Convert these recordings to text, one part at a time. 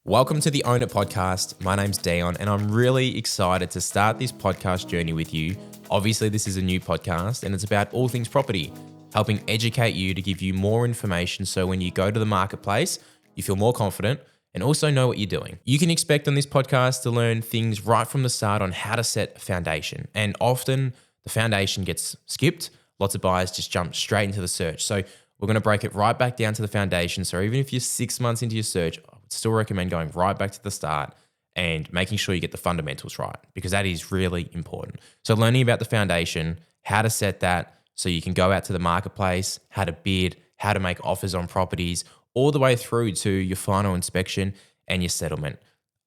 Welcome to the Own It podcast. My name's Dion and I'm really excited to start this podcast journey with you. Obviously, this is a new podcast and it's about all things property, helping educate you to give you more information so when you go to the marketplace, you feel more confident and also know what you're doing. You can expect on this podcast to learn things right from the start on how to set a foundation. And often the foundation gets skipped. Lots of buyers just jump straight into the search. So we're going to break it right back down to the foundation. So even if you're 6 months into your search, I would still recommend going right back to the start and making sure you get the fundamentals right, because that is really important. So learning about the foundation, how to set that so you can go out to the marketplace, how to bid, how to make offers on properties, all the way through to your final inspection and your settlement.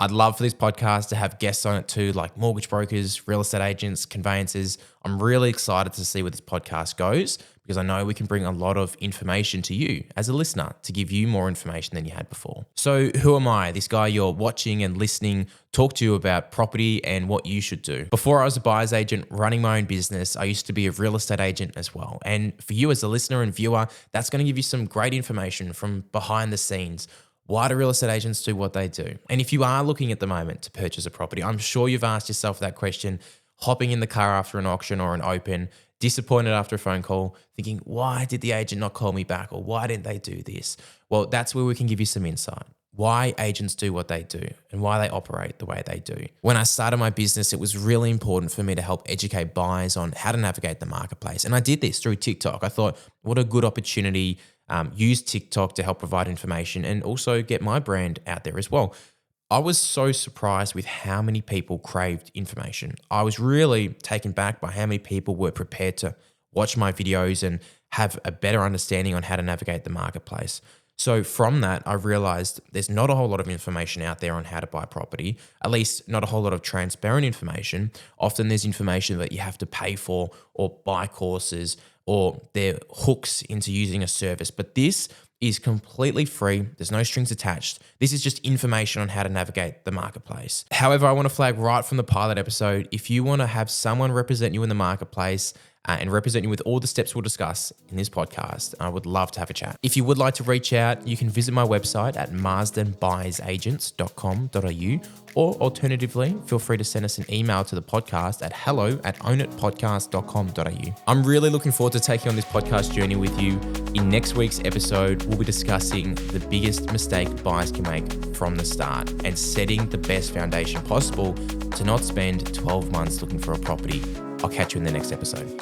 I'd love for this podcast to have guests on it too, like mortgage brokers, real estate agents, conveyancers. I'm really excited to see where this podcast goes because I know we can bring a lot of information to you as a listener to give you more information than you had before. So who am I? This guy you're watching and listening talk to you about property and what you should do. Before I was a buyer's agent running my own business, I used to be a real estate agent as well. And for you as a listener and viewer, that's going to give you some great information from behind the scenes. Why do real estate agents do what they do? And if you are looking at the moment to purchase a property, I'm sure you've asked yourself that question, hopping in the car after an auction or an open, disappointed after a phone call, thinking, why did the agent not call me back? Or why didn't they do this? Well, that's where we can give you some insight. Why agents do what they do and why they operate the way they do. When I started my business, it was really important for me to help educate buyers on how to navigate the marketplace. And I did this through TikTok. I thought, what a good opportunity. Use TikTok to help provide information and also get my brand out there as well. I was so surprised with how many people craved information. I was really taken back by how many people were prepared to watch my videos and have a better understanding on how to navigate the marketplace. So from that, I realized there's not a whole lot of information out there on how to buy property, at least not a whole lot of transparent information. Often there's information that you have to pay for or buy courses or they're hooks into using a service. But this is completely free. There's no strings attached. This is just information on how to navigate the marketplace. However, I want to flag right from the pilot episode, if you want to have someone represent you in the marketplace and represent you with all the steps we'll discuss in this podcast, I would love to have a chat. If you would like to reach out, you can visit my website at marsdenbuyersagents.com.au, or alternatively, feel free to send us an email to the podcast at hello@ownitpodcast.com.au. I'm really looking forward to taking on this podcast journey with you. In next week's episode, we'll be discussing the biggest mistake buyers can make from the start and setting the best foundation possible to not spend 12 months looking for a property. I'll catch you in the next episode.